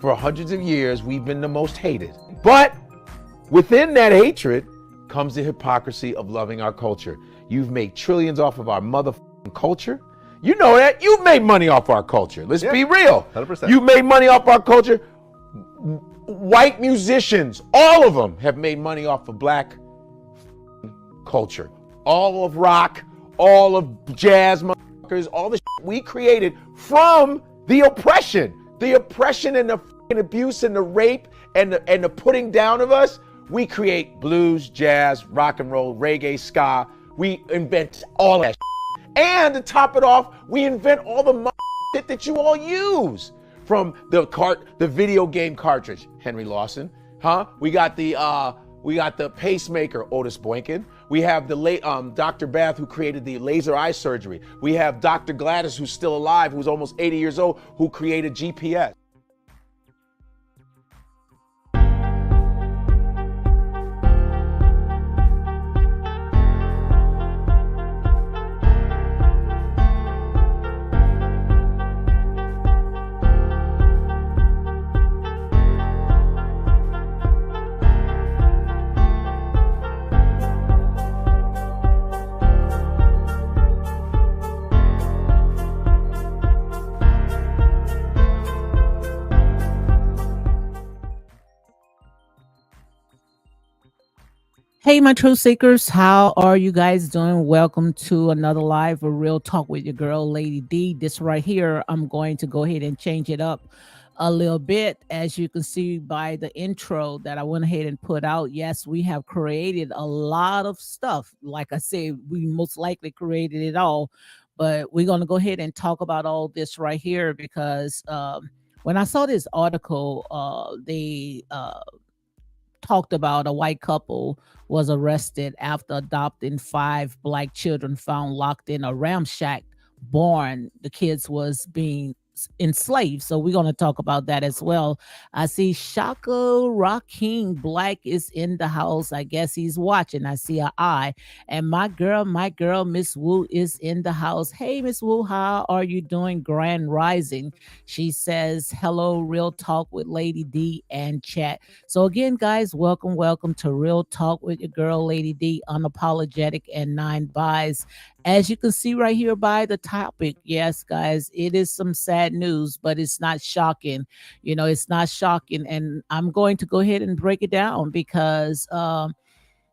for hundreds of years, we've been the most hated. But within that hatred comes the hypocrisy of loving our culture. You've made trillions off of our motherfucking culture. You know that. You've made money off our culture. Let's be real. 100%. You've made money off our culture. White musicians, all of them have made money off of black culture. All of rock, all of jazz, motherfuckers, all the shit we created from the oppression and the abuse and the rape and the putting down of us. We create blues, jazz, rock and roll, reggae, ska. We invent all that shit. And to top it off, we invent all the shit that you all use. From the video game cartridge, Henry Lawson, huh? We got the pacemaker, Otis Boynton. We have the late Dr. Bath, who created the laser eye surgery. We have Dr. Gladys, who's still alive, who's almost 80 years old, who created GPS. Hey, my truth seekers, how are you guys doing? Welcome to another live or real talk with your girl, Lady D. This right here, I'm going to go ahead and change it up a little bit. As you can see by the intro that I went ahead and put out. Yes, we have created a lot of stuff. Like I said, we most likely created it all, but we're going to go ahead and talk about all this right here because when I saw this article, they talked about a white couple was arrested after adopting 5 black children found locked in a ramshackle barn. The kids was being enslaved. So we're going to talk about that as well. I see Shaka Rocking Black is in the house. I guess he's watching. I see an eye. And my girl, Miss Wu is in the house. Hey, Miss Wu, how are you doing? Grand Rising. She says, hello, Real Talk with Lady D and chat. So again, guys, welcome to Real Talk with your girl, Lady D, unapologetic and 9 buys. As you can see right here by the topic, yes, guys, it is some sad news, but it's not shocking. You know, it's not shocking. And I'm going to go ahead and break it down because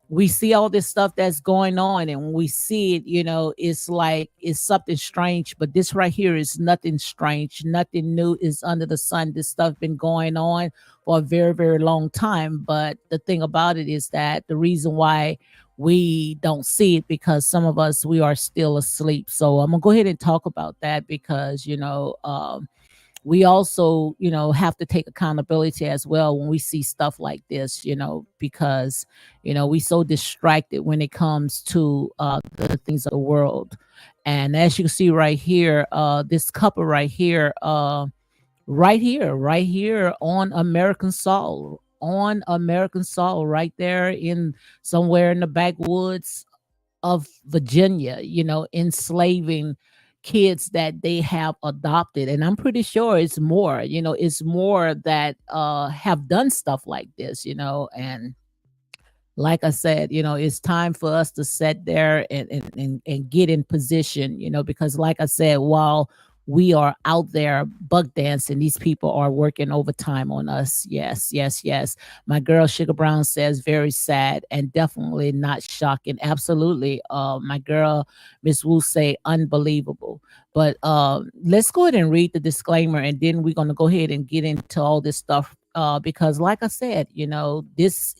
we see all this stuff that's going on. And when we see it, you know, it's like it's something strange. But this right here is nothing strange. Nothing new is under the sun. This stuff been going on for a very, very long time. But the thing about it is that the reason why we don't see it because some of us, we are still asleep. So I'm gonna go ahead and talk about that because, you know, we also, you know, have to take accountability as well when we see stuff like this, you know, because, you know, we so distracted when it comes to the things of the world. And as you can see right here, this couple right here on American soil, right there in somewhere in the backwoods of Virginia, you know, enslaving kids that they have adopted. And I'm pretty sure it's more, you know, it's more that have done stuff like this, you know. And like I said, you know, it's time for us to sit there and get in position, you know, because like I said, while we are out there buck dancing, these people are working overtime on us. Yes. My girl Sugar Brown says very sad and definitely not shocking. Absolutely. My girl Miss Wu say unbelievable. But let's go ahead and read the disclaimer, and then we're going to go ahead and get into all this stuff. Because like I said, you know, this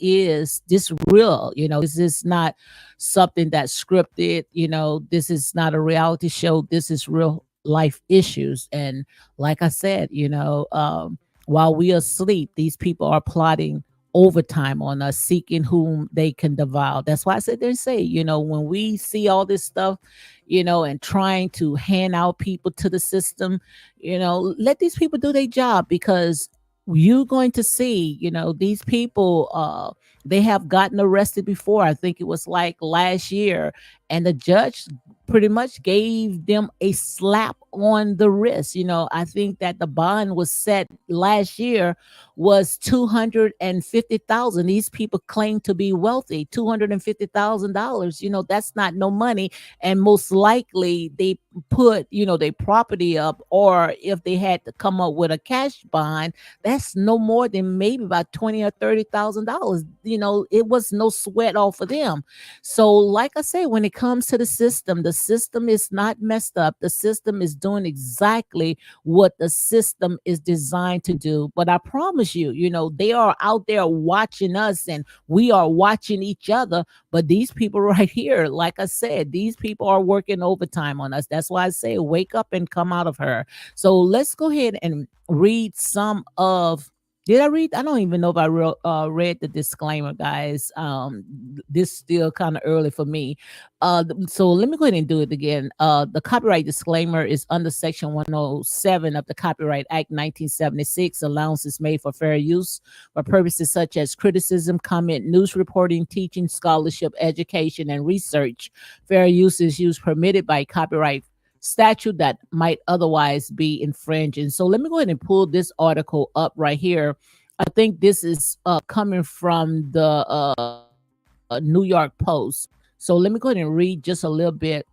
real, you know, this is not something that's scripted, you know, this is not a reality show. This is real life issues. And like I said, you know, while we are asleep, these people are plotting overtime on us, seeking whom they can devour. That's why I said they say, you know, when we see all this stuff, you know, and trying to hand out people to the system, you know, let these people do their job, because you're going to see, you know, these people they have gotten arrested before. I think it was like last year, and the judge pretty much gave them a slap on the wrist. I think that the bond was set last year was 250,000. These people claim to be wealthy. $250,000. That's not no money, and most likely they put their property up, or if they had to come up with a cash bond, that's no more than maybe about 20 or 30,000 dollars. It was no sweat off of them. So, like I say, when it comes to the system is not messed up. The system is doing exactly what the system is designed to do. But I promise you, they are out there watching us, and we are watching each other. But these people right here, like I said, these people are working overtime on us. That's why I say wake up and come out of her. So let's go ahead and read some of. Did I read? I don't even know if I read the disclaimer, guys. This still kind of early for me. So let me go ahead and do it again. The copyright disclaimer is under Section 107 of the Copyright Act 1976. Allowances made for fair use for purposes such as criticism, comment, news reporting, teaching, scholarship, education, and research. Fair use is used permitted by copyright statute that might otherwise be infringing. So let me go ahead and pull this article up right here. I think this is coming from the New York Post. So let me go ahead and read just a little bit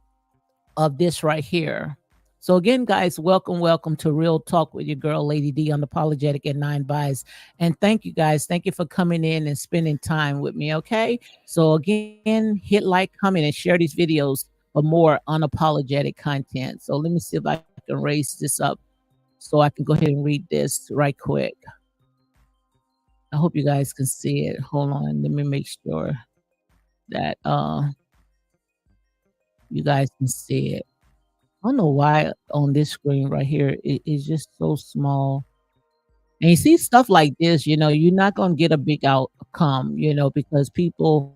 of this right here. So again, guys, welcome to Real Talk with your girl, Lady D, unapologetic and nine buys. And thank you, guys. Thank you for coming in and spending time with me. Okay. So again, hit like, comment, and share these videos for more unapologetic content. So let me see if I can raise this up so I can go ahead and read this right quick. I hope you guys can see it. Hold on, let me make sure that you guys can see it. I don't know why on this screen right here it is just so small. And you see stuff like this, you're not gonna get a big outcome, because people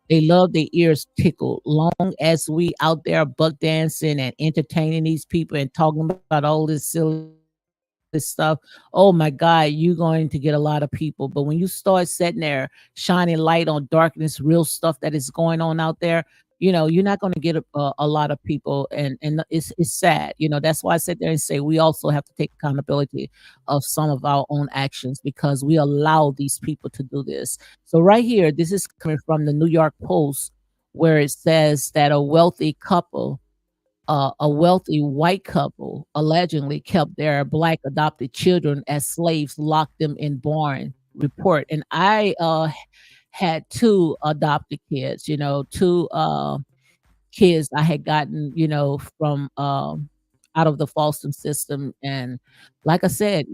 they love their ears tickled. Long as we out there buck dancing and entertaining these people and talking about all this silly stuff, oh my God, you're going to get a lot of people. But when you start sitting there shining light on darkness, real stuff that is going on out there, you're not going to get a lot of people, and it's sad. That's why I sit there and say we also have to take accountability of some of our own actions, because we allow these people to do this. So right here, this is coming from the New York Post, where it says that a wealthy white couple allegedly kept their black adopted children as slaves, locked them in barn report. And I had two adopted kids, two kids I had gotten, from out of the foster system. And like I said,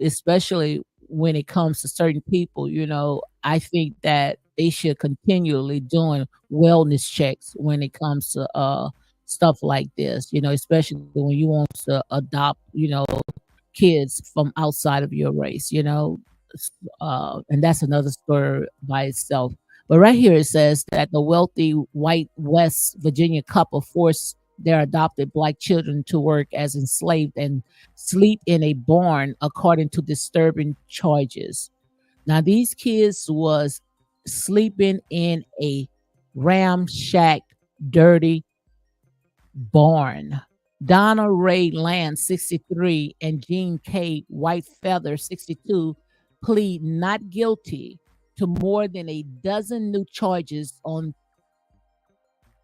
especially when it comes to certain people, I think that they should continually doing wellness checks when it comes to stuff like this, especially when you want to adopt, kids from outside of your race, and that's another story by itself. But right here it says that the wealthy white West Virginia couple forced their adopted black children to work as enslaved and sleep in a barn, according to disturbing charges. Now these kids was sleeping in a ramshack, dirty barn. Donna Ray Land, 63, and Jean K. Whitefeather, 62, plead not guilty to more than a dozen new charges on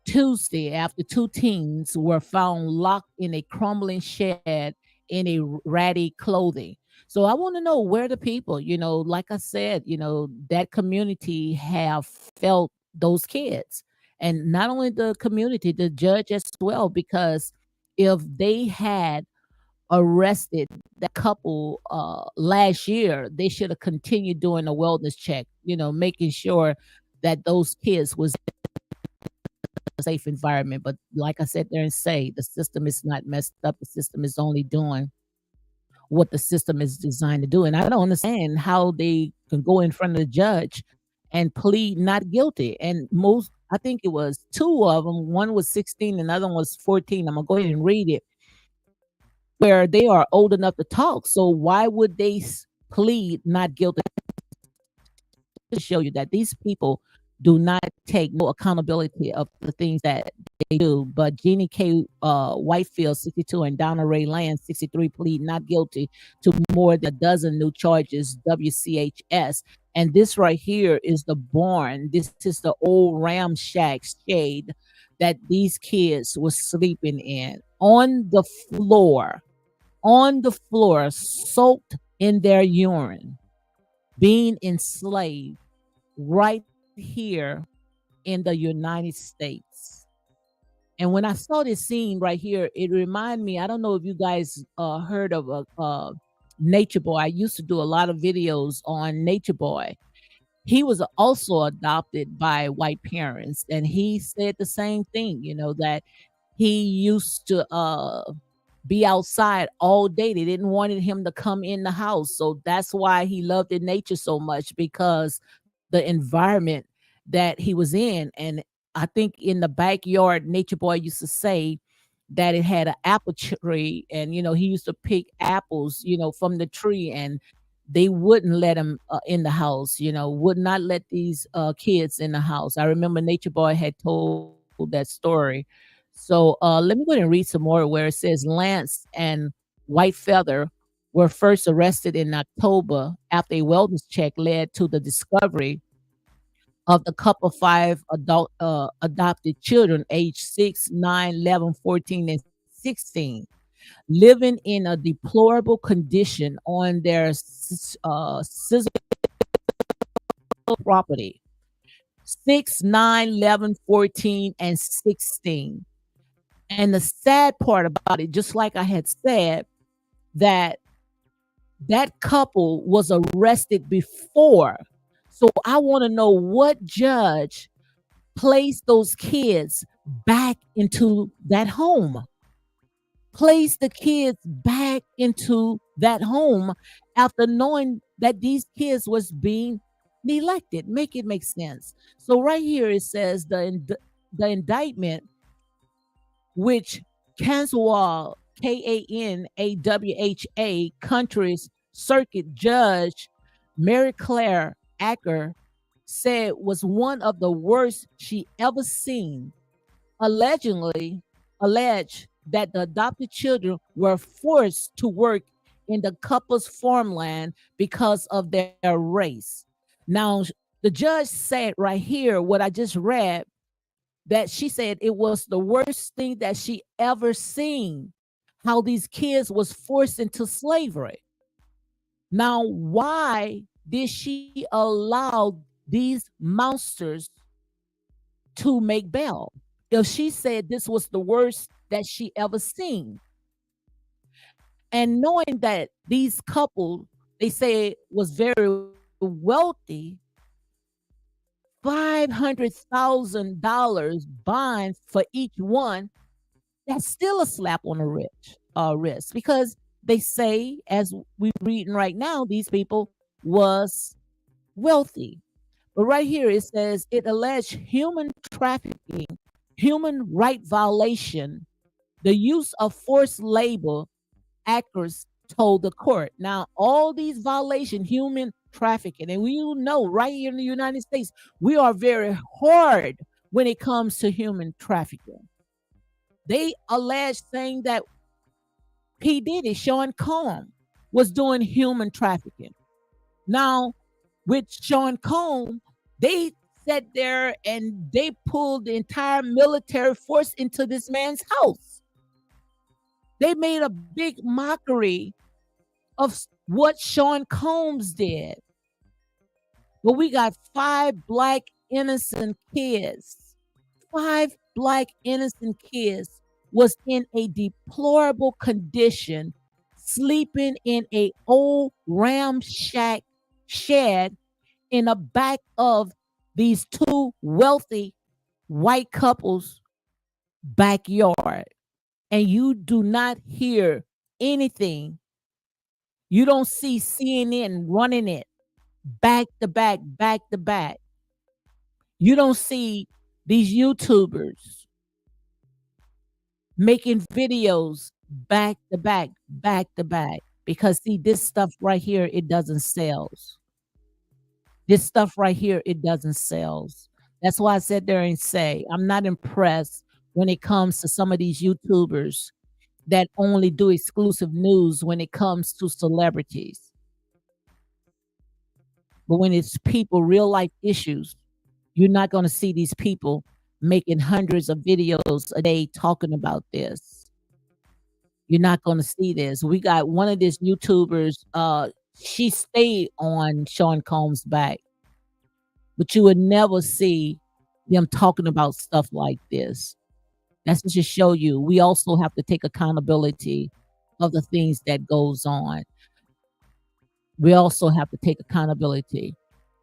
Tuesday after two teens were found locked in a crumbling shed in a ratty clothing. So I want to know where the people, like I said, that community have felt those kids. And not only the community, the judge as well, because if they had arrested that couple last year, they should have continued doing a wellness check, making sure that those kids was a safe environment. But like I said there and say, the system is not messed up. The system is only doing what the system is designed to do. And I don't understand how they can go in front of the judge and plead not guilty. And I think it was two of them. One was 16, another one was 14. I'm gonna go ahead and read it, where they are old enough to talk. So why would they plead not guilty show you that these people do not take no accountability of the things that they do. But Jeannie K. Whitefield, 62, and Donna Ray Land, 63, plead not guilty to more than a dozen new charges, WCHS. And this right here is the barn. This is the old Ramshack shade that these kids were sleeping in on the floor, soaked in their urine, being enslaved right here in the United States. And when I saw this scene right here, it reminded me. I don't know if you guys heard of Nature Boy. I used to do a lot of videos on Nature Boy. He was also adopted by white parents, and he said the same thing. That he used to be outside all day. They didn't want him to come in the house, so that's why he loved the nature so much, because the environment that he was in. And I think in the backyard, Nature Boy used to say that it had an apple tree, and he used to pick apples from the tree, and they wouldn't let him in the house, would not let these kids in the house. I remember Nature Boy had told that story. So let me go ahead and read some more, where it says Lance and White Feather were first arrested in October after a wellness check led to the discovery of the couple five adopted children aged 6, 9, 11, 14, and 16 living in a deplorable condition on their scissor property. 6, 9, 11, 14, and 16. And the sad part about it, just like I had said, that that couple was arrested before. So I want to know what judge placed those kids back into that home. Place the kids back into that home after knowing that these kids was being neglected. Make it make sense. So right here it says the indictment, which Kansawha, Kanawha Country's Circuit Judge Mary Claire Acker said was one of the worst she ever seen, alleged that the adopted children were forced to work in the couple's farmland because of their race. Now, the judge said right here, what I just read, that she said it was the worst thing that she ever seen, how these kids was forced into slavery. Now, why did she allow these monsters to make bail if she said this was the worst that she ever seen? And knowing that these couples, they say, was very wealthy, $500,000 bond for each one, that's still a slap on the wrist, because they say, as we're reading right now, these people was wealthy. But right here it says it alleged human trafficking, human right violation, the use of forced labor, actors told the court. Now, all these violations, human trafficking, and we know right here in the United States, we are very hard when it comes to human trafficking. They allege saying that P. Diddy, Sean Combs, was doing human trafficking. Now, with Sean Combs, they sat there and they pulled the entire military force into this man's house. They made a big mockery of what Sean Combs did. But we got 5 black innocent kids. 5 black innocent kids was in a deplorable condition, sleeping in a old ramshack shed in the back of these 2 wealthy white couples' backyard. And you do not hear anything. You don't see CNN running it back to back, back to back. You don't see these YouTubers making videos back to back, back to back. Because see, this stuff right here, it doesn't sell. This stuff right here, it doesn't sell. That's why I said there and say, I'm not impressed when it comes to some of these YouTubers that only do exclusive news when it comes to celebrities. But when it's people, real life issues, you're not going to see these people making hundreds of videos a day talking about this. You're not going to see this. We got one of these YouTubers, she stayed on Sean Combs' back, but you would never see them talking about stuff like this. That's to just show you we also have to take accountability of the things that goes on. We also have to take accountability.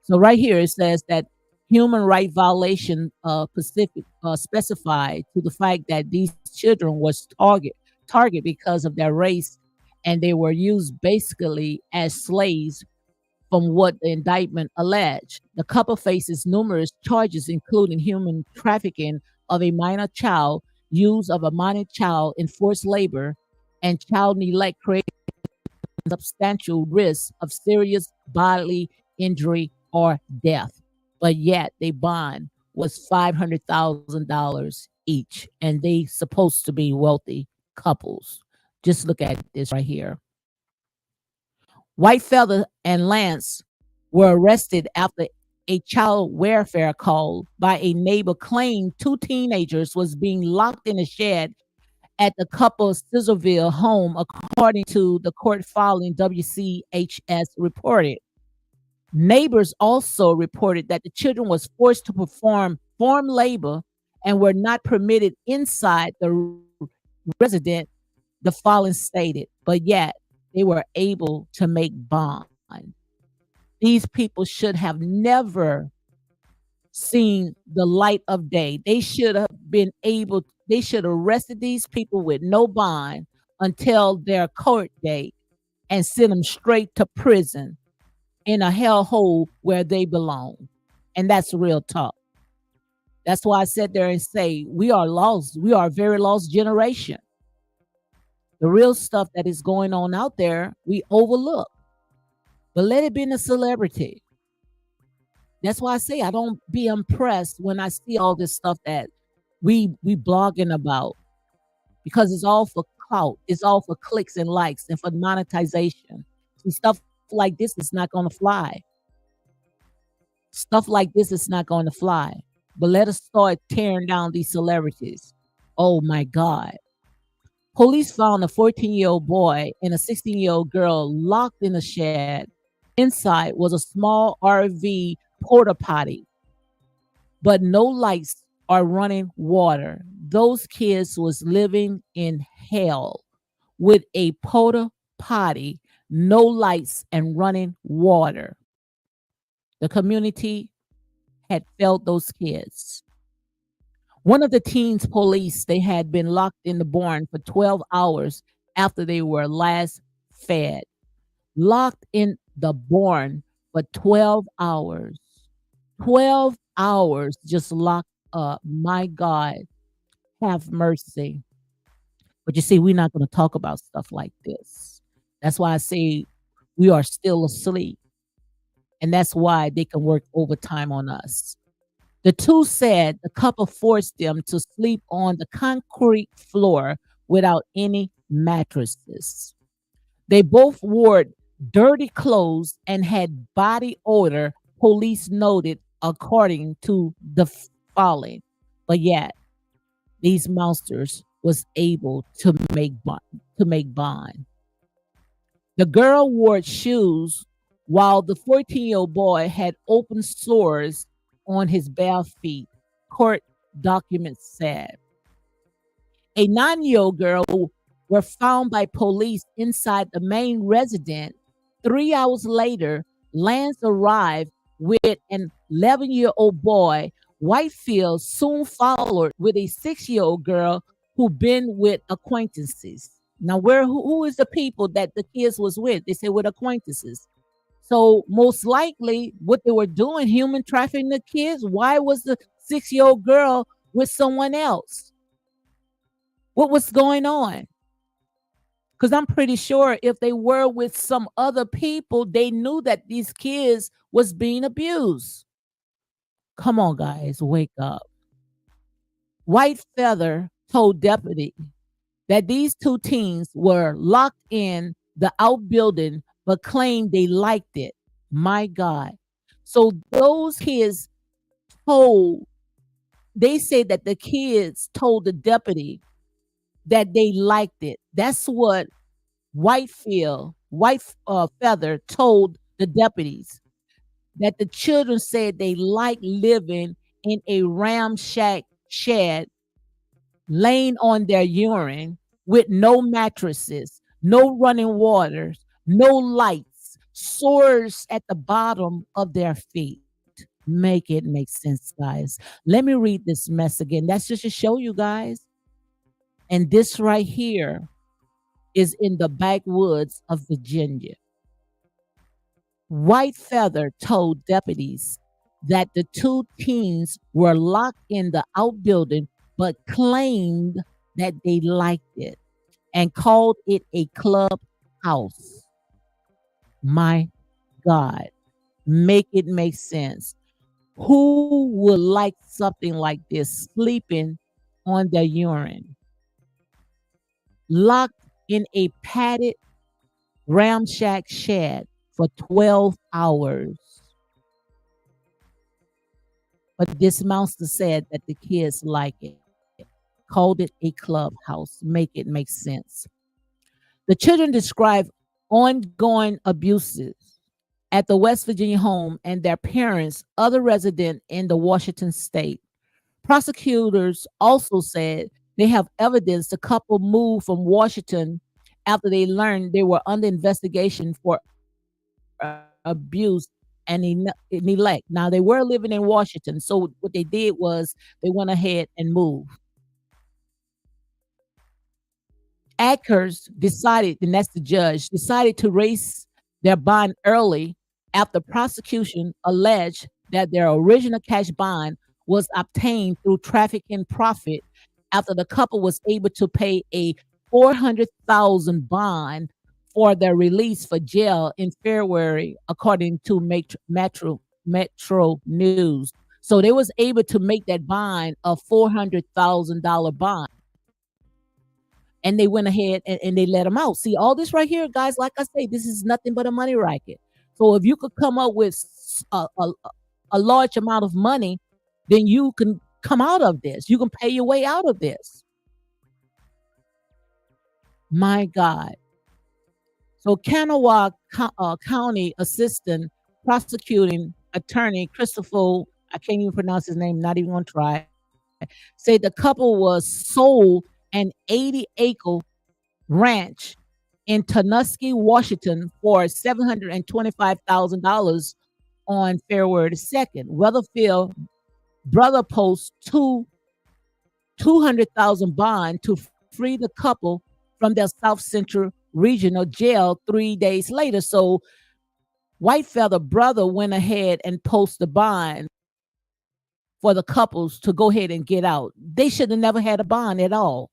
So right here it says that human right violation specified to the fact that these children was target because of their race, and they were used basically as slaves from what the indictment alleged. The couple faces numerous charges, including human trafficking of a minor child, use of a minor child in forced labor, and child neglect, creating substantial risk of serious bodily injury or death. But yet, they bond was $500,000 each, and they supposed to be wealthy couples. Just look at this right here. Whitefeather and Lance were arrested after a child welfare call by a neighbor claimed two teenagers was being locked in a shed at the couple's Sizzleville home, according to the court filing WCHS reported. Neighbors also reported that the children was forced to perform farm labor and were not permitted inside the resident, the filing stated, but yet they were able to make bond. These people should have never seen the light of day. They should have been able, they should have arrested these people with no bond until their court date and sent them straight to prison in a hellhole where they belong. And that's real talk. That's why I sit there and say we are lost. We are a very lost generation. The real stuff that is going on out there, we overlook. But let it be in a celebrity. That's why I say I don't be impressed when I see all this stuff that we blogging about, because it's all for clout, it's all for clicks and likes and for monetization. See, stuff like this is not going to fly. Stuff like this is not going to fly. But let us start tearing down these celebrities. Oh my God. Police found a 14-year-old boy and a 16-year-old girl locked in a shed. Inside was a small RV porta potty, but no lights or running water. Those kids was living in hell with a porta potty, no lights, and running water. The community had failed those kids. One of the teens police, they had been locked in the barn for 12 hours after they were last fed. Locked in the barn for 12 hours. 12 hours just locked up. My God, have mercy. But you see, we're not going to talk about stuff like this. That's why I say we are still asleep. And that's why they can work overtime on us. The two said the couple forced them to sleep on the concrete floor without any mattresses. They both wore dirty clothes and had body odor, police noted, according to the filing. But yet, these monsters was able to make bond. The girl wore shoes while the 14-year-old boy had open sores on his bare feet, court documents said. A 9-year-old girl were found by police inside the main residence. 3 hours later, Lance arrived with an 11-year-old boy. Whitefield soon followed with a 6-year-old girl who been with acquaintances. Now, who is the people that the kids was with? They said with acquaintances. So most likely what they were doing, human trafficking the kids. Why was the 6-year-old girl with someone else? What was going on? Because I'm pretty sure if they were with some other people, they knew that these kids was being abused. Come on, guys, wake up. White Feather told deputy that these two teens were locked in the outbuilding but claimed they liked it. My God. So those kids told, they said that the kids told the deputy that they liked it. That's what White Feather told the deputies, that the children said they like living in a ramshack shed, laying on their urine with no mattresses, no running waters, no lights, sores at the bottom of their feet. Make it make sense, guys. Let me read this mess again. That's just to show you guys. And this right here is in the backwoods of Virginia. White Feather told deputies that the two teens were locked in the outbuilding but claimed that they liked it and called it a clubhouse. My God, make it make sense. Who would like something like this, sleeping on their urine, locked in a padded ramshack shed for 12 hours? But this monster said that the kids like it, called it a clubhouse. Make it make sense. The children described ongoing abuses at the West Virginia home and their parents, other residents in the Washington state. Prosecutors also said they have evidence the couple moved from Washington after they learned they were under investigation for abuse and neglect. Now, they were living in Washington, so what they did was they went ahead and moved. Ackers decided, and that's the judge, decided to raise their bond early after prosecution alleged that their original cash bond was obtained through trafficking profit after the couple was able to pay a 400,000 bond for their release for jail in February, according to Metro News. So they was able to make that bond a $400,000 bond, and they went ahead and they let them out. See, all this right here, guys, like I say, this is nothing but a money racket. So if you could come up with a large amount of money, then you can come out of this. You can pay your way out of this. My God. So Kanawha County Assistant Prosecuting Attorney Christopher, I can't even pronounce his name, not even gonna try, said the couple was sold an 80-acre ranch in Tanuski, Washington for $725,000 on February 2nd. Weatherfield brother posts 200,000 bond to free the couple from their South Central Regional Jail 3 days later. So White Feather brother went ahead and posted the bond for the couples to go ahead and get out. They should have never had a bond at all.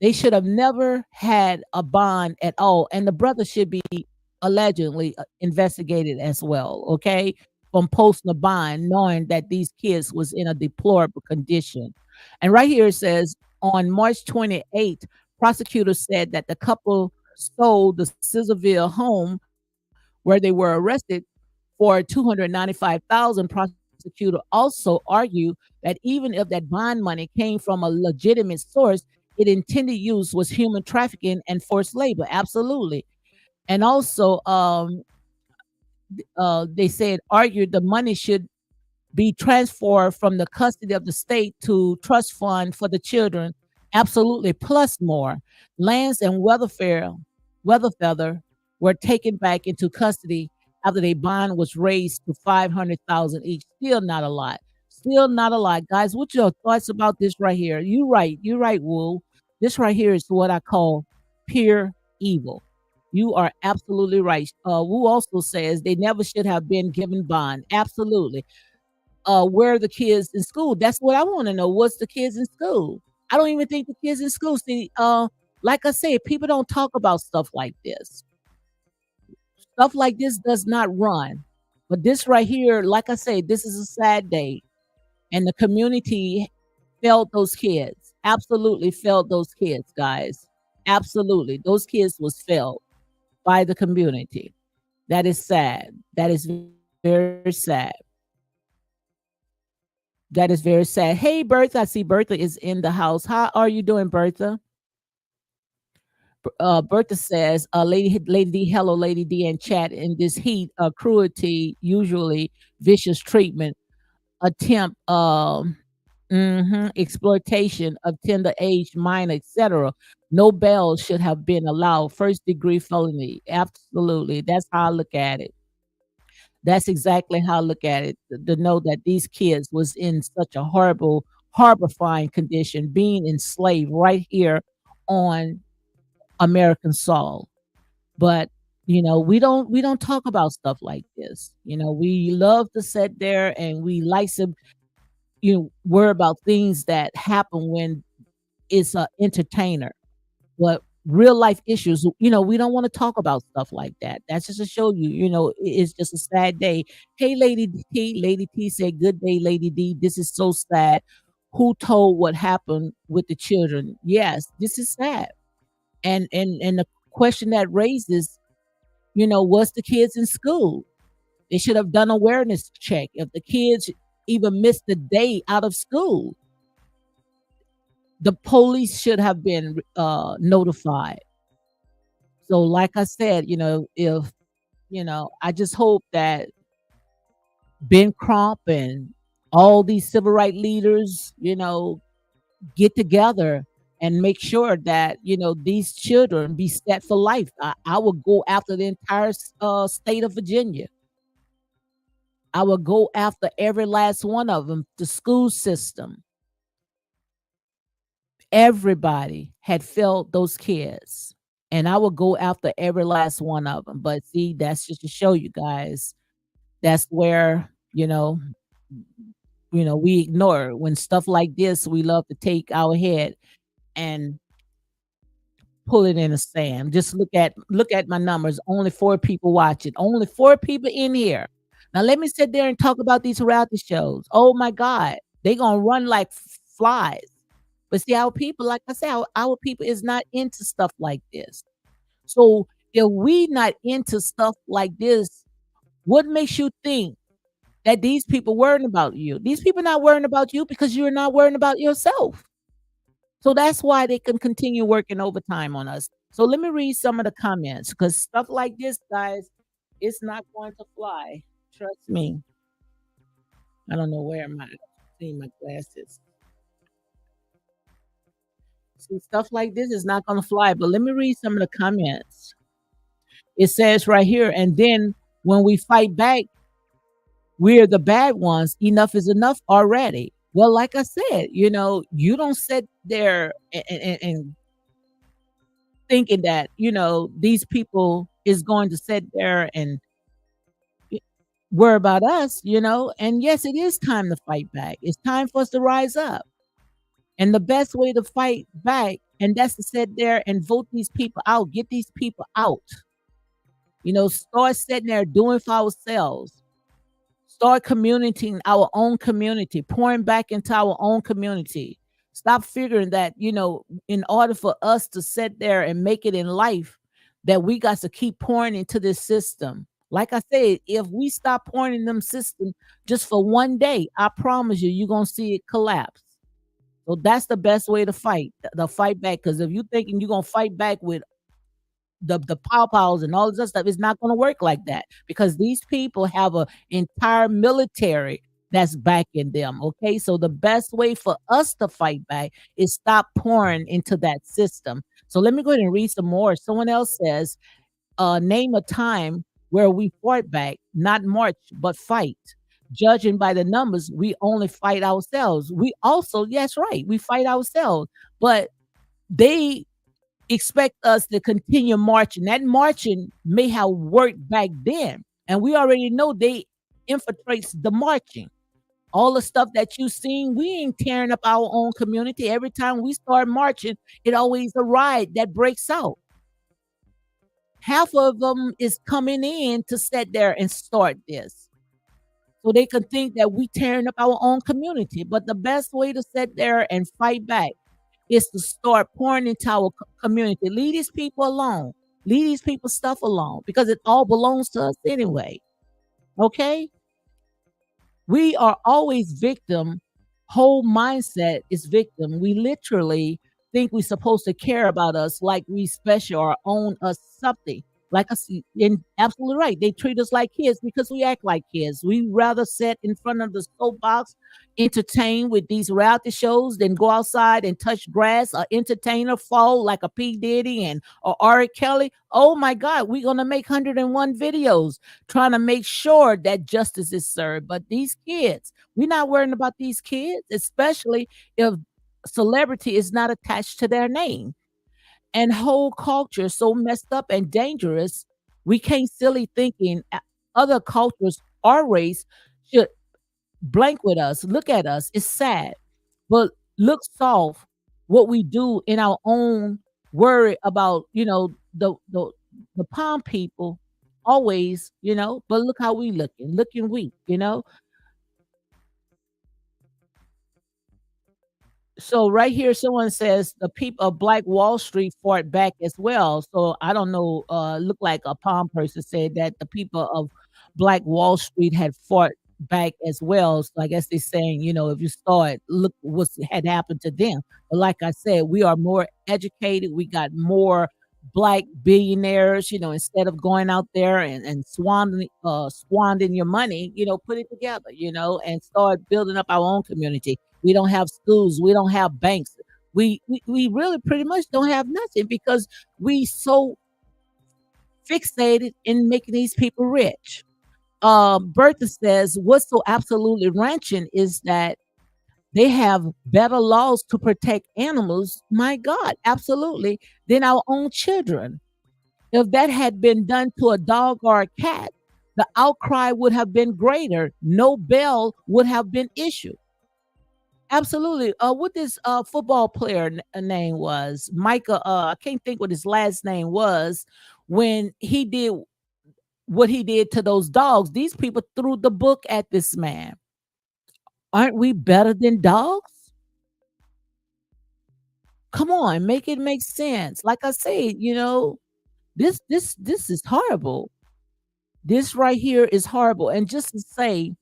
They should have never had a bond at all. And the brother should be allegedly investigated as well, okay? From posting a bond, knowing that these kids was in a deplorable condition. And right here it says, on March 28th, prosecutors said that the couple sold the Scissorville home where they were arrested for $295,000. Prosecutor also argued that even if that bond money came from a legitimate source, it intended use was human trafficking and forced labor. Absolutely. And also, they said, argued the money should be transferred from the custody of the state to trust fund for the children. Absolutely, plus more. Lance and Weatherfeather were taken back into custody after their bond was raised to 500,000 each. Still not a lot. Still not a lot, guys. What's your thoughts about this right here? You're right, Woo. This right here is what I call pure evil. You are absolutely right. Wu also says they never should have been given bond. Absolutely. Where are the kids in school? That's what I want to know. What's the kids in school? I don't even think the kids in school see. Like I said, people don't talk about stuff like this. Stuff like this does not run. But this right here, like I say, this is a sad day. And the community felt those kids. Absolutely felt those kids, guys. Absolutely. Those kids was felt by the community. That is sad. That is very sad. That is very sad. Hey, Bertha. I see Bertha is in the house. How are you doing, Bertha? Bertha says, Lady D, hello, Lady D, and chat in this heat, cruelty, usually vicious treatment, attempt, exploitation of tender age, minor, etc. No bail should have been allowed. First degree felony. Absolutely. That's how I look at it. That's exactly how I look at it. To know that these kids was in such a horrible, horrifying condition, being enslaved right here on American soil. But we don't talk about stuff like this. We love to sit there and we like to worry about things that happen when it's a entertainer. But real life issues, we don't want to talk about stuff like that. That's just to show you, it's just a sad day. Hey, Lady T said, good day, Lady D. This is so sad. Who told what happened with the children? Yes, this is sad. And the question that raises, was the kids in school? They should have done awareness check. If the kids even missed a day out of school, the police should have been notified. So, like I said, if I just hope that Ben Crump and all these civil rights leaders, get together and make sure that these children be set for life. I would go after the entire state of Virginia. I would go after every last one of them. The school system, everybody had failed those kids, and I would go after every last one of them. But see, that's just to show you guys. That's where we ignore when stuff like this. We love to take our head and pull it in the sand. Just look at my numbers. Only 4 people watching. Only 4 people in here. Now let me sit there and talk about these reality shows. Oh my God, they gonna run like flies. But see, our people, like I said, our people is not into stuff like this. So if we not into stuff like this, what makes you think that these people worrying about you? These people not worrying about you because you're not worrying about yourself. So that's why they can continue working overtime on us. So let me read some of the comments because stuff like this, guys, it's not going to fly. Trust me. I don't know where am I seeing my glasses. See, stuff like this is not going to fly. But let me read some of the comments. It says right here, and then when we fight back, we're the bad ones. Enough is enough already. Well, like I said, you don't sit there and thinking that, these people is going to sit there and worry about us, and yes, it is time to fight back. It's time for us to rise up. And the best way to fight back, and that's to sit there and vote these people out, get these people out. Start sitting there doing for ourselves. Start communicating our own community, pouring back into our own community. Stop figuring that, in order for us to sit there and make it in life, that we got to keep pouring into this system. Like I said, if we stop pouring in them system just for one day, I promise you're going to see it collapse. So that's the best way to fight, the fight back. Because if you're thinking you're going to fight back with the pow-pows and all this other stuff, it's not going to work like that because these people have an entire military that's backing them. Okay, so the best way for us to fight back is stop pouring into that system. So let me go ahead and read some more. Someone else says, name a time where we fought back, not march, but fight. Judging by the numbers, we only fight ourselves. We also, yes, right, we fight ourselves, but they expect us to continue marching. That marching may have worked back then, and we already know they infiltrates the marching. All the stuff that you seen, we ain't tearing up our own community. Every time we start marching, it always a riot that breaks out. Half of them is coming in to sit there and start this. So they can think that we tearing up our own community. But the best way to sit there and fight back is to start pouring into our community. Leave these people alone. Leave these people's stuff alone because it all belongs to us anyway. Okay? We are always victim. Whole mindset is victim. We literally think we're supposed to care about us like we special or own us something. Like us, and absolutely right. They treat us like kids because we act like kids. We rather sit in front of the soapbox, entertain with these reality shows, than go outside and touch grass or entertainer fall like a P. Diddy and or Ari Kelly. Oh my God, we're gonna make 101 videos trying to make sure that justice is served. But these kids, we're not worrying about these kids, especially if celebrity is not attached to their name. And whole culture is so messed up and dangerous. We can't silly thinking other cultures, our race should blank with us. Look at us. It's sad. But look soft what we do in our own worry about, the palm people always, but look how we looking weak. So right here, someone says the people of Black Wall Street fought back as well. So I don't know. Look like a palm person said that the people of Black Wall Street had fought back as well. So I guess they're saying, if you start, look what had happened to them. But like I said, we are more educated. We got more black billionaires. Instead of going out there and squandering your money, put it together. And start building up our own community. We don't have schools. We don't have banks. We really pretty much don't have nothing because we so fixated in making these people rich. Bertha says, what's so absolutely ranching is that they have better laws to protect animals, my God, absolutely, than our own children. If that had been done to a dog or a cat, the outcry would have been greater. No bail would have been issued. Absolutely. What this football player name was, Micah. I can't think what his last name was. When he did what he did to those dogs, these people threw the book at this man. Aren't we better than dogs? Come on, make it make sense. Like I say, this is horrible. This right here is horrible. And just to say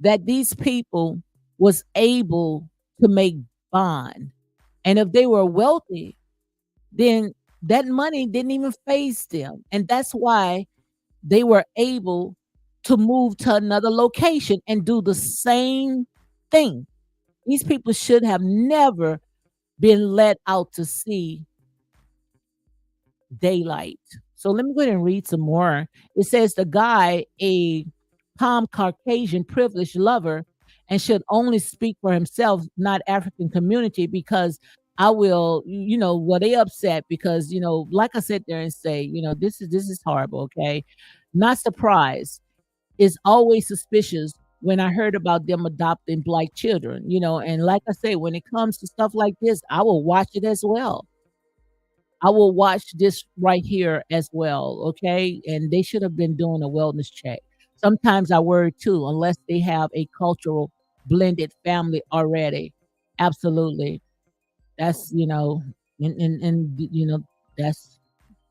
that these people was able to make bond, and if they were wealthy, then that money didn't even phase them, and that's why they were able to move to another location and do the same thing. These people should have never been let out to see daylight. So let me go ahead and read some more. It says the guy, a calm Caucasian privileged lover, and should only speak for himself, not African community, because I will, well, they upset because, like I sit there and say, this is horrible, okay? Not surprised. It's always suspicious when I heard about them adopting black children, and like I say, when it comes to stuff like this, I will watch it as well. I will watch this right here as well, okay? And they should have been doing a wellness check. Sometimes I worry too, unless they have a cultural blended family already. Absolutely. That's, that's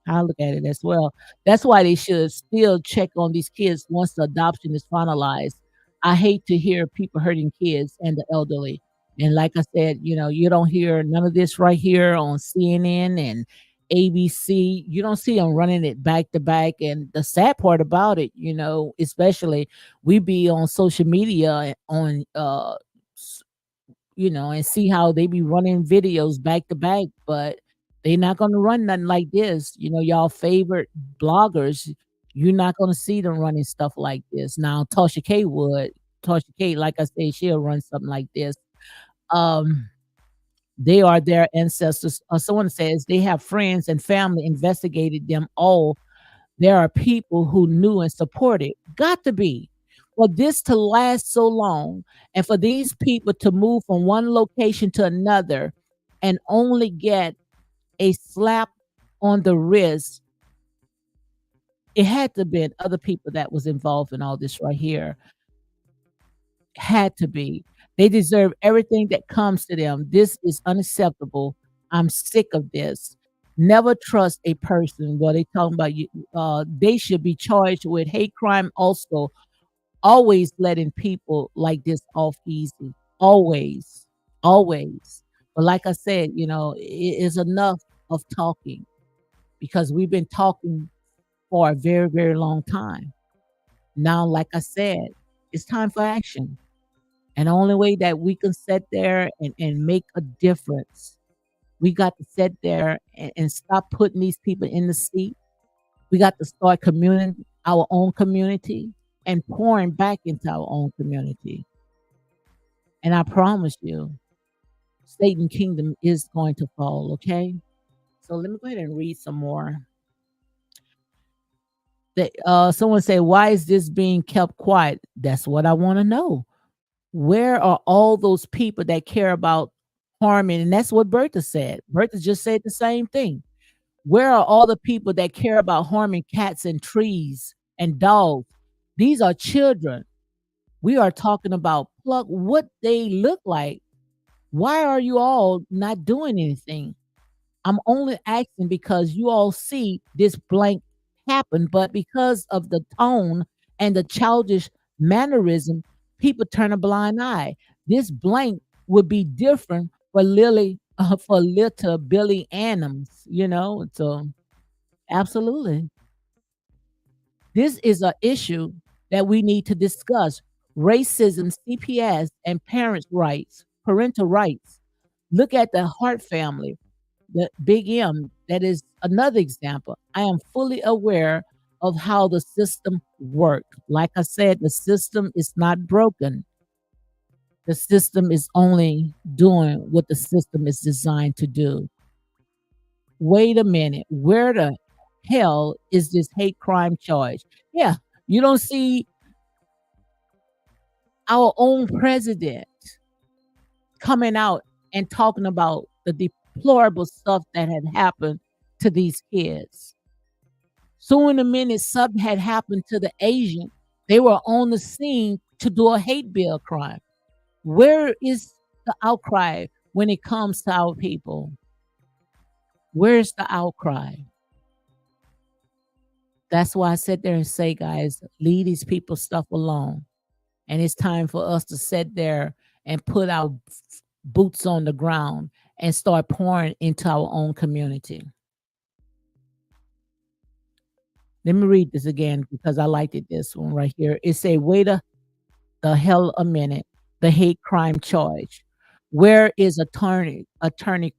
I look at it as well. That's why they should still check on these kids once the adoption is finalized. I hate to hear people hurting kids and the elderly. And like I said, you don't hear none of this right here on CNN and ABC. You don't see them running it back to back. And the sad part about it, especially we be on social media on and see how they be running videos back to back, but they not gonna run nothing like this. Y'all favorite bloggers, you're not gonna see them running stuff like this. Now, Tasha K would. Tasha K, like I said, she'll run something like this. Um, they are their ancestors. Someone says they have friends and family investigated them all. There are people who knew and supported. Got to be. For this to last so long and for these people to move from one location to another and only get a slap on the wrist, it had to have been other people that was involved in all this right here. Had to be. They deserve everything that comes to them. This is unacceptable. I'm sick of this. Never trust a person. Well, they talking about you. They should be charged with hate crime also. Always letting people like this off easy. Always, always. But like I said, it is enough of talking because we've been talking for a very, very long time. Now, like I said, it's time for action. And the only way that we can sit there and make a difference, we got to sit there and stop putting these people in the seat. We got to start communing our own community and pouring back into our own community. And I promise you, Satan kingdom is going to fall, okay? So let me go ahead and read some more. Someone say, why is this being kept quiet? That's what I want to know. Where are all those people that care about harming? And that's what Bertha said. Bertha just said the same thing. Where are all the people that care about harming cats and trees and dogs? These are children. We are talking about pluck what they look like. Why are you all not doing anything? I'm only asking because you all see this blank happen, but because of the tone and the childish mannerism, people turn a blind eye. This blank would be different for little Billy Annams, So absolutely, this is an issue that we need to discuss. Racism, CPS, and parental rights. Look at the Hart family, the Big M, that is another example. I am fully aware of how the system works. Like I said, the system is not broken. The system is only doing what the system is designed to do. Wait a minute. Where the hell is this hate crime charge? Yeah, you don't see our own president coming out and talking about the deplorable stuff that had happened to these kids. So in a minute, something had happened to the Asian. They were on the scene to do a hate bill crime. Where is the outcry when it comes to our people? Where's the outcry? That's why I sit there and say, guys, leave these people stuff alone. And it's time for us to sit there and put our boots on the ground and start pouring into our own community. Let me read this again because I liked it. This one right here. It say, wait the hell a minute. The hate crime charge. Where is attorney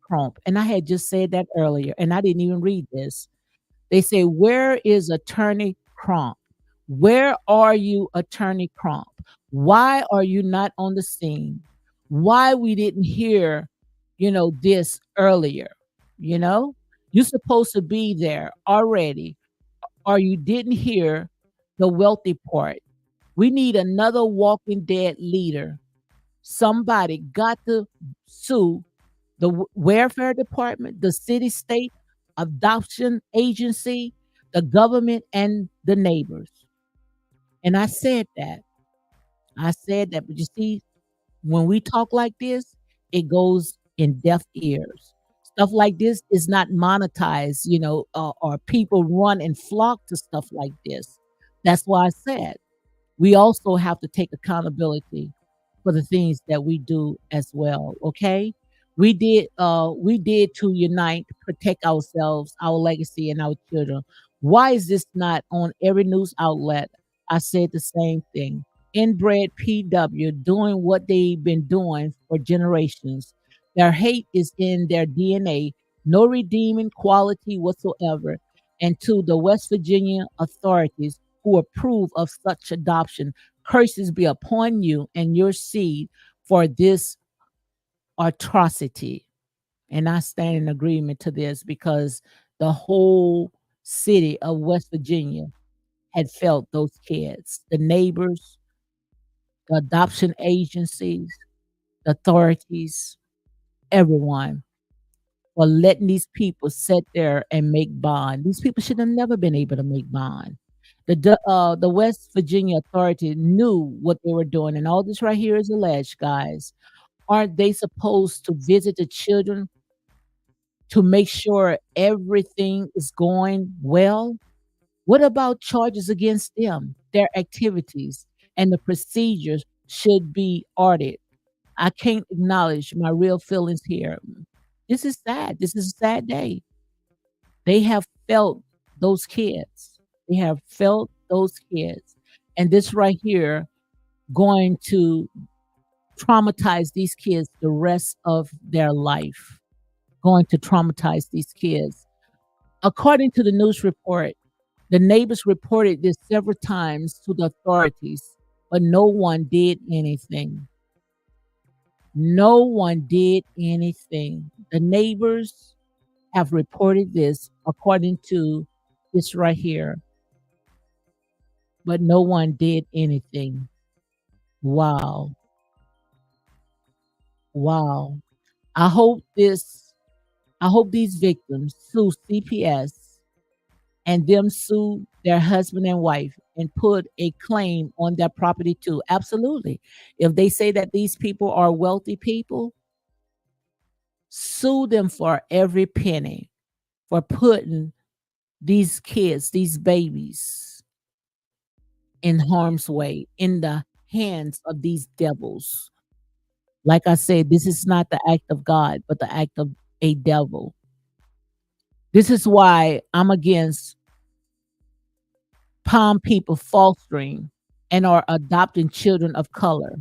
Crump? And I had just said that earlier, and I didn't even read this. They say, where is Attorney Crump? Where are you, Attorney Crump? Why are you not on the scene? Why we didn't hear, this earlier? You're supposed to be there already, or you didn't hear the wealthy part. We need another Walking Dead leader. Somebody got to sue the welfare department, the city state adoption agency, the government, and the neighbors. And I said that. But you see, when we talk like this, it goes in deaf ears. Stuff like this is not monetized, or people run and flock to stuff like this. That's why I said we also have to take accountability for the things that we do as well. Okay. We did to unite, protect ourselves, our legacy, and our children. Why is this not on every news outlet? I said the same thing. Inbred PW doing what they've been doing for generations. Their hate is in their DNA, no redeeming quality whatsoever. And to the West Virginia authorities who approve of such adoption, curses be upon you and your seed for this atrocity. And I stand in agreement to this because the whole city of West Virginia had felt those kids, the neighbors, the adoption agencies, the authorities, everyone, for letting these people sit there and make bond. These people should have never been able to make bond. The West Virginia authority knew what they were doing, and all this right here is alleged, guys. Aren't they supposed to visit the children to make sure everything is going well? What about charges against them? Their activities and the procedures should be audited. I can't acknowledge my real feelings here. This is sad. This is a sad day. They have felt those kids. They have felt those kids. And this right here going to traumatize these kids the rest of their life. Going to traumatize these kids. According to the news report, the neighbors reported this several times to the authorities, but no one did anything. No one did anything. The neighbors have reported this according to this right here, but no one did anything. Wow. Wow. I hope these victims sue CPS and them sue their husband and wife and put a claim on their property too. Absolutely. If they say that these people are wealthy people, sue them for every penny for putting these kids, these babies, in harm's way, in the hands of these devils. Like I said, this is not the act of God, but the act of a devil. This is why I'm against palm people fostering and are adopting children of color.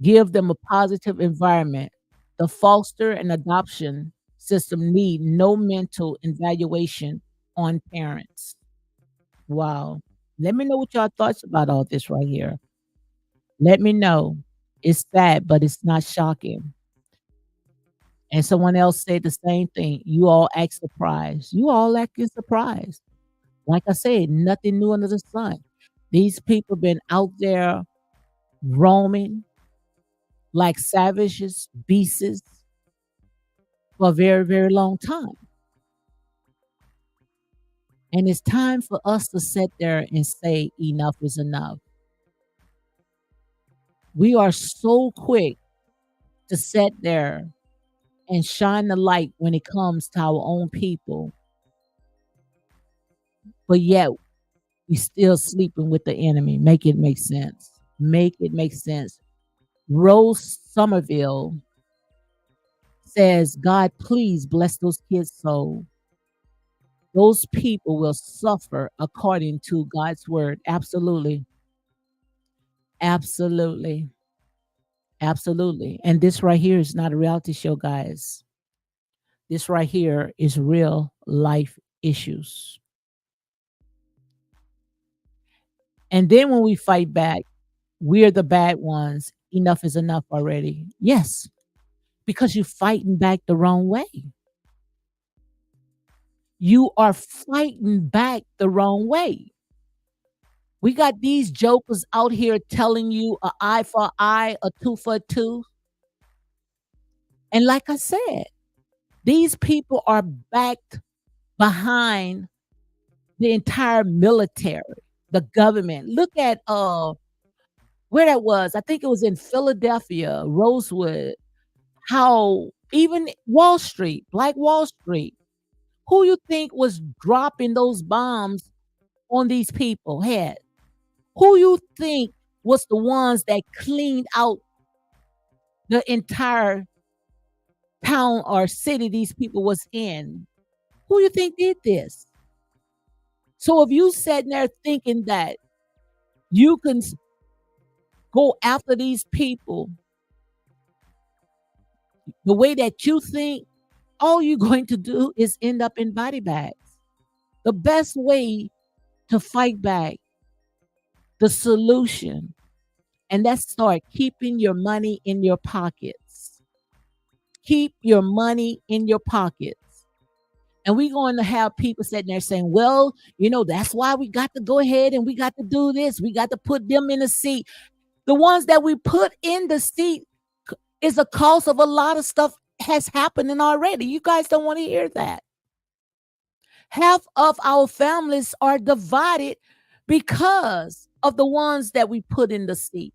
Give them a positive environment. The foster and adoption system need no mental evaluation on parents. Wow. Let me know what y'all thoughts about all this right here. Let me know. It's sad, but it's not shocking. And someone else said the same thing. You all act surprised. You all acting surprised. Like I said, nothing new under the sun. These people been out there roaming like savages, beasts for a very, very long time. And it's time for us to sit there and say enough is enough. We are so quick to sit there and shine the light when it comes to our own people, but yet we still sleeping with the enemy. Make it make sense. Make it make sense. Rose Somerville says, God, please bless those kids' soul. Those people will suffer according to God's word. Absolutely. Absolutely. Absolutely. And this right here is not a reality show, guys. This right here is real life issues. And then when we fight back, we're the bad ones. Enough is enough already. Yes, because you're fighting back the wrong way. You are fighting back the wrong way. We got these jokers out here telling you an eye for an eye, a tooth for a tooth. And like I said, these people are backed behind the entire military, the government. Look at where that was. I think it was in Philadelphia, Rosewood. How even Wall Street, Black Wall Street, who you think was dropping those bombs on these people head? Who you think was the ones that cleaned out the entire town or city these people was in? Who you think did this? So if you sitting there thinking that you can go after these people the way that you think, all you're going to do is end up in body bags. The best way to fight back, the solution, and that's start keeping your money in your pockets. Keep your money in your pockets. And we're going to have people sitting there saying, well, that's why we got to go ahead and we got to do this. We got to put them in the seat. The ones that we put in the seat is a cause of a lot of stuff has happening already. You guys don't want to hear that. Half of our families are divided because of the ones that we put in the seat.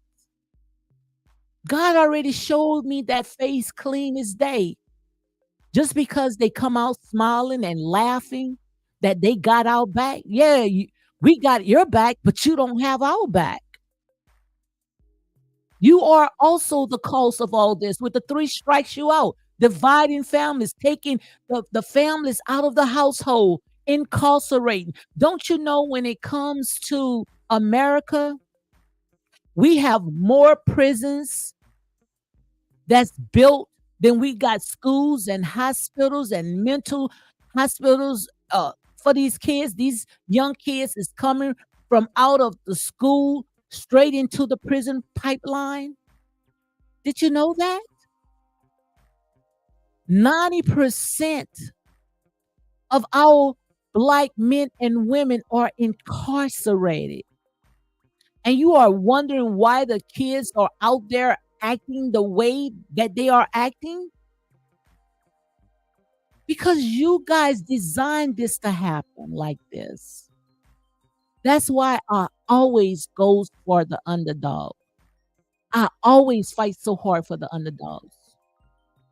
God already showed me that face clean as day. Just because they come out smiling and laughing that they got our back. Yeah, we got your back, but you don't have our back. You are also the cause of all this with the 3 strikes you out, dividing families, taking the families out of the household, incarcerating. Don't you know when it comes to America, we have more prisons that's built than we got schools and hospitals and mental hospitals for these kids. These young kids is coming from out of the school straight into the prison pipeline. Did you know that? 90% of our Black men and women are incarcerated. And you are wondering why the kids are out there acting the way that they are acting? Because you guys designed this to happen like this. That's why I always goes for the underdog. I always fight so hard for the underdogs.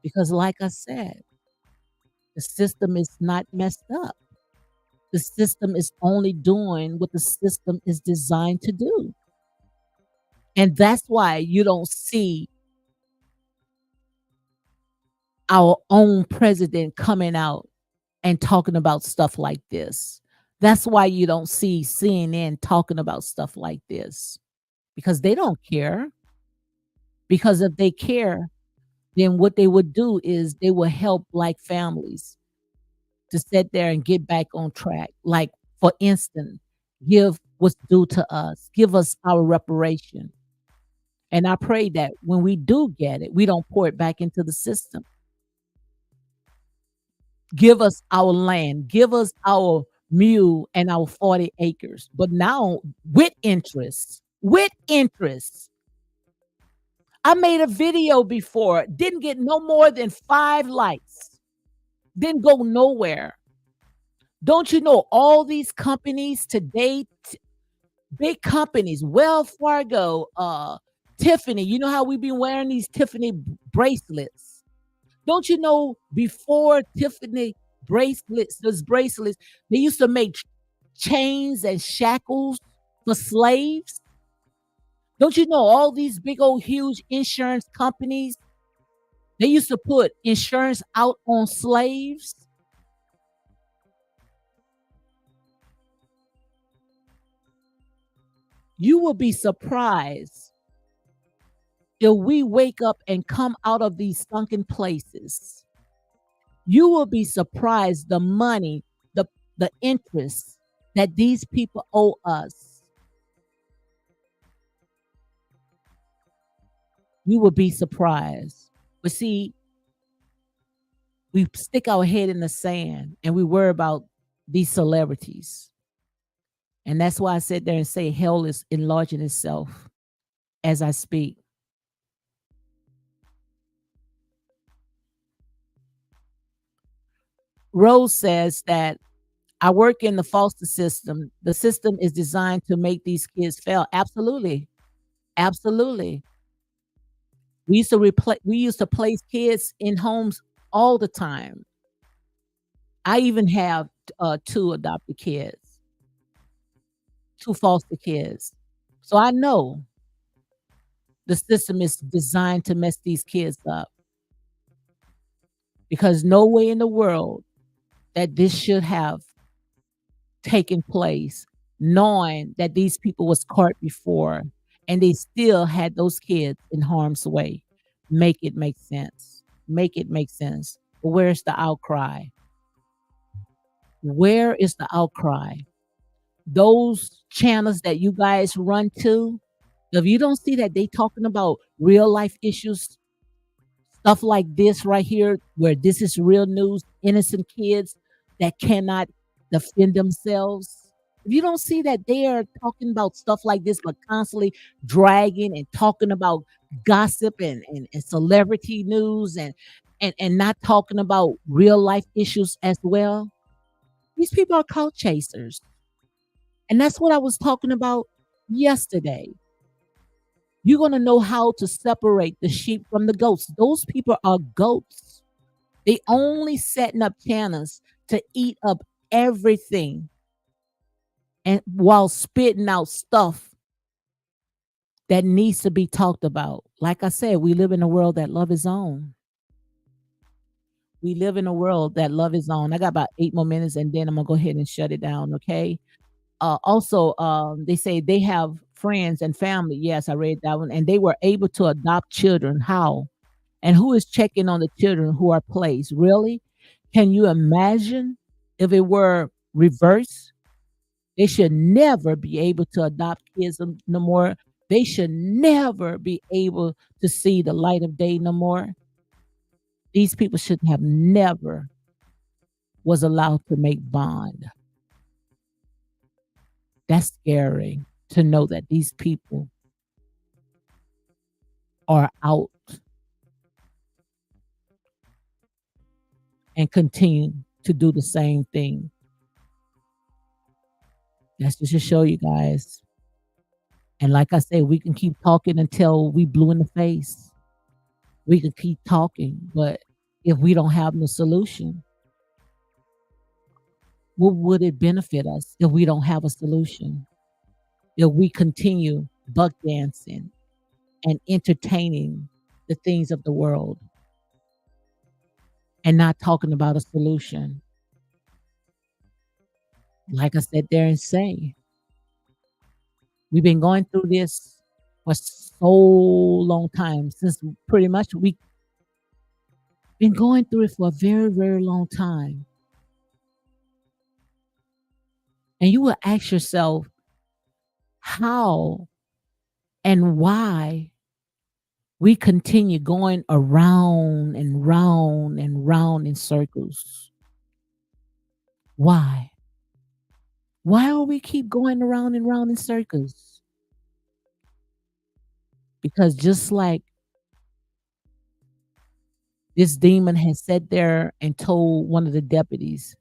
Because like I said, the system is not messed up. The system is only doing what the system is designed to do. And that's why you don't see our own president coming out and talking about stuff like this. That's why you don't see CNN talking about stuff like this, because they don't care. Because if they care, then what they would do is they will help Black families to sit there and get back on track. Like, for instance, give what's due to us, give us our reparation. And I pray that when we do get it, we don't pour it back into the system. Give us our land, give us our mule and our 40 acres. But now with interest, with interest. I made a video before, didn't get no more than 5 likes, didn't go nowhere. Don't you know all these companies today, big companies, Wells Fargo, Tiffany, you know how we've been wearing these Tiffany bracelets? Don't you know before Tiffany those bracelets, they used to make chains and shackles for slaves? Don't you know all these big old huge insurance companies, they used to put insurance out on slaves? You will be surprised if we wake up and come out of these sunken places. You will be surprised the money, the interest that these people owe us. You will be surprised. But see, we stick our head in the sand and we worry about these celebrities. And that's why I sit there and say hell is enlarging itself as I speak. Rose says that I work in the foster system. The system is designed to make these kids fail. Absolutely. Absolutely. We used to place kids in homes all the time. I even have 2 adopted kids, 2 foster kids. So I know the system is designed to mess these kids up. Because no way in the world that this should have taken place, knowing that these people was caught before and they still had those kids in harm's way. Make it make sense. Make it make sense. But where's the outcry? Where is the outcry? Those channels that you guys run to, if you don't see that they talking about real life issues, stuff like this right here, where this is real news, innocent kids that cannot defend themselves. If you don't see that they are talking about stuff like this, but constantly dragging and talking about gossip and celebrity news and not talking about real life issues as well, these people are cult chasers. And that's what I was talking about yesterday. You're going to know how to separate the sheep from the goats. Those people are goats. They only setting up channels to eat up everything and while spitting out stuff that needs to be talked about. Like I said, we live in a world that love is on. We live in a world that love is on. I got about 8 more minutes and then I'm gonna go ahead and shut it down. Okay. Also, they say they have friends and family. Yes, I read that one. And they were able to adopt children. How? And who is checking on the children who are placed? Really? Can you imagine if it were reversed? They should never be able to adopt kids no more. They should never be able to see the light of day no more. These people should have never was allowed to make bond. That's scary to know that these people are out and continue to do the same thing. That's just to show you guys. And like I said, we can keep talking until we blue in the face. We can keep talking, but if we don't have no solution, what would it benefit us if we don't have a solution? If we continue buck dancing and entertaining the things of the world and not talking about a solution. Like I said there and say, we've been going through this for so long time, since pretty much we've been going through it for a very, very long time. And you will ask yourself, how and why we continue going around and round and round in circles. Why? Why do we keep going around and round in circles? Because just like this demon has sat there and told one of the deputies,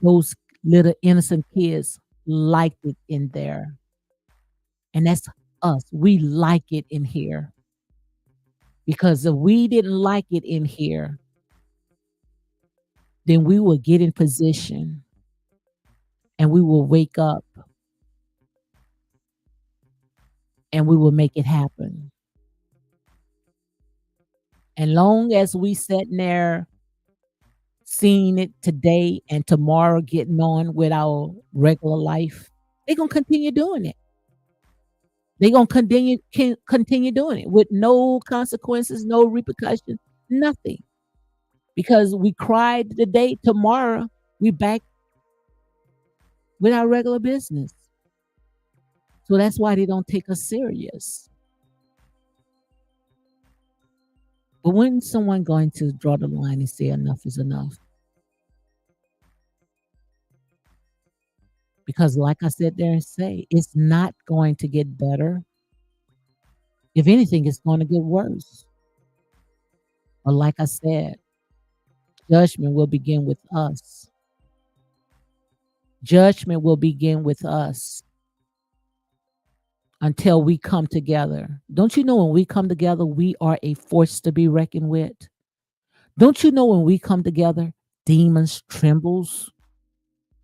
those little innocent kids liked it in there. And that's us. We like it in here. Because if we didn't like it in here, then we will get in position and we will wake up and we will make it happen. And long as we sitting there seeing it today and tomorrow getting on with our regular life, they're gonna continue doing it. They're gonna continue doing it with no consequences, no repercussions, nothing. Because we cried today, tomorrow we back with our regular business. So that's why they don't take us serious. But when someone going to draw the line and say enough is enough? Because like I said there and say, it's not going to get better. If anything, it's going to get worse. But like I said, judgment will begin with us. Judgment will begin with us until we come together. Don't you know when we come together, we are a force to be reckoned with? Don't you know when we come together, demons trembles?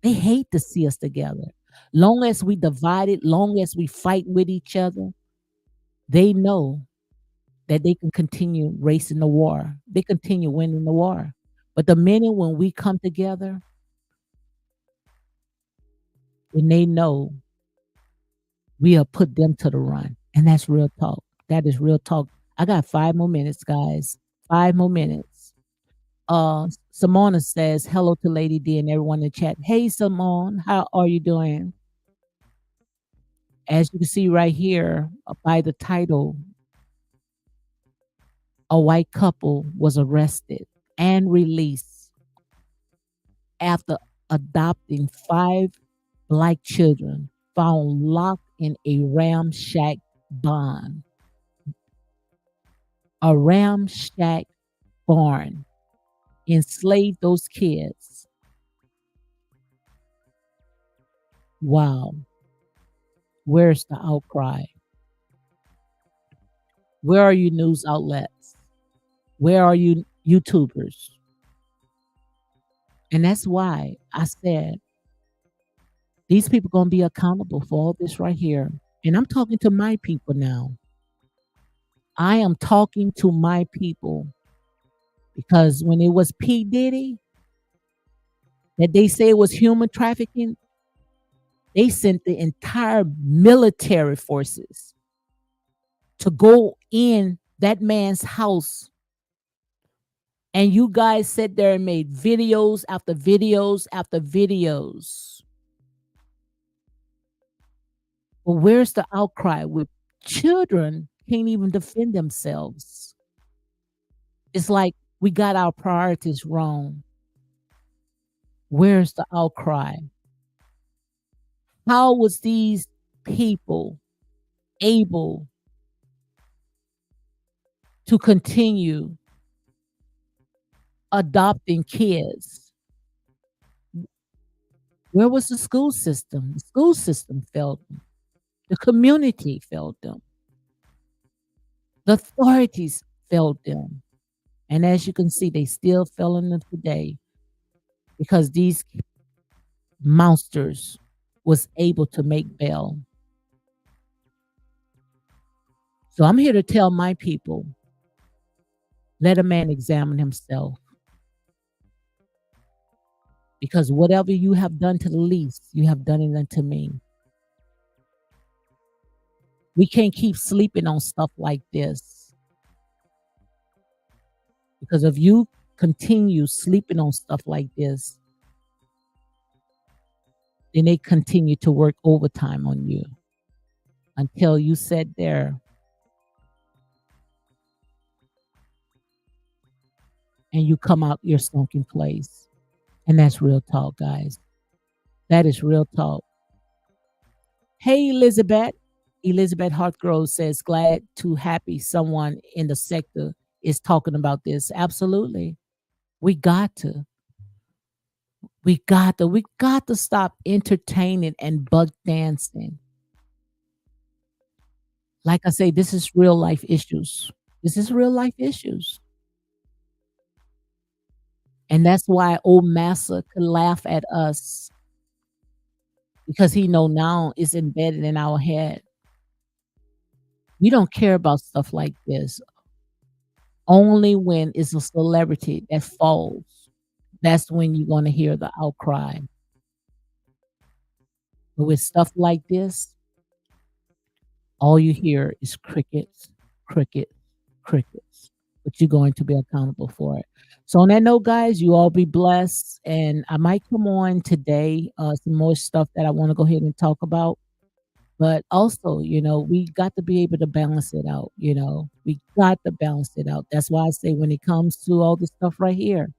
They hate to see us together. Long as we divided, long as we fight with each other, they know that they can continue racing the war. They continue winning the war. But the minute when we come together, and they know we have put them to the run. And that's real talk. That is real talk. I got 5 more minutes, guys. 5 more minutes. Simona says hello to Lady D and everyone in the chat. Hey, Simone, how are you doing? As you can see right here by the title, a white couple was arrested and released after adopting 5 Black children found locked in a ramshack barn, a ramshack barn, enslaved those kids. Wow, where's the outcry? Where are you news outlets? Where are you YouTubers? And that's why I said these people going to be accountable for all this right here. And I'm talking to my people now. I am talking to my people because when it was P. Diddy, that they say it was human trafficking, they sent the entire military forces to go in that man's house. And you guys sat there and made videos after videos after videos. But where's the outcry with children can't even defend themselves? It's like we got our priorities wrong. Where's the outcry? How was these people able to continue adopting kids? Where was the school system? The school system failed them. The community failed them. The authorities failed them. And as you can see, they still failing them today because these monsters was able to make bail. So I'm here to tell my people, let a man examine himself. Because whatever you have done to the least, you have done it unto me. We can't keep sleeping on stuff like this. Because if you continue sleeping on stuff like this, then they continue to work overtime on you until you sit there and you come out your sunken place. And that's real talk, guys. That is real talk. Hey, Elizabeth. Elizabeth Hartgrove says, glad to happy someone in the sector is talking about this. Absolutely. We got to. We got to stop entertaining and bug dancing. Like I say, this is real life issues. This is real life issues. And that's why old Massa could laugh at us because he know now it's embedded in our head. We don't care about stuff like this. Only when it's a celebrity that falls, that's when you're going to hear the outcry. But with stuff like this, all you hear is crickets, crickets, crickets. But you're going to be accountable for it. So on that note, guys, you all be blessed. And I might come on today, some more stuff that I want to go ahead and talk about. But also, we got to be able to balance it out. We got to balance it out. That's why I say when it comes to all this stuff right here,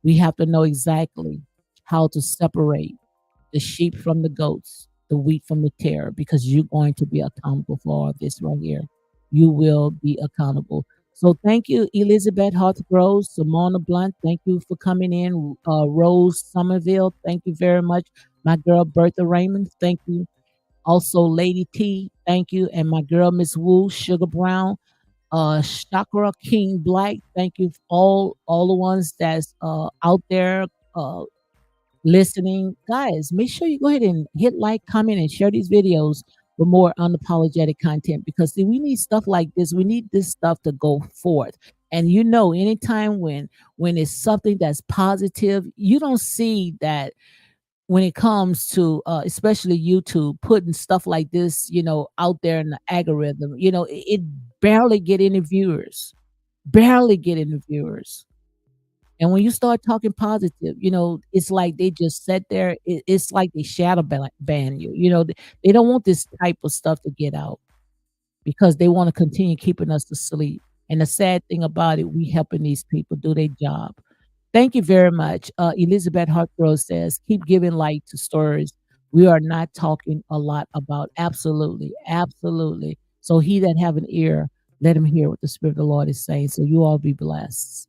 we have to know exactly how to separate the sheep from the goats, the wheat from the tare, because you're going to be accountable for all this right here. You will be accountable. So thank you, Elizabeth Hartgrove, Simona Blunt. Thank you for coming in. Rose Somerville, thank you very much. My girl Bertha Raymond, thank you. Also, Lady T, thank you. And my girl, Miss Wu, Sugar Brown, Chakra King Black, thank you for all the ones that's out there listening. Guys, make sure you go ahead and hit like, comment, and share these videos for more unapologetic content because see, we need stuff like this. We need this stuff to go forth. And anytime when it's something that's positive, you don't see that when it comes to especially YouTube putting stuff like this, out there in the algorithm, it barely get any viewers, barely get any viewers. And when you start talking positive, it's like they just sit there. It's like they shadow ban you. They don't want this type of stuff to get out because they want to continue keeping us asleep. And the sad thing about it, we helping these people do their job. Thank you very much. Elizabeth Hartgrove says, keep giving light to stories we are not talking a lot about. Absolutely. Absolutely. So he that have an ear, let him hear what the Spirit of the Lord is saying. So you all be blessed.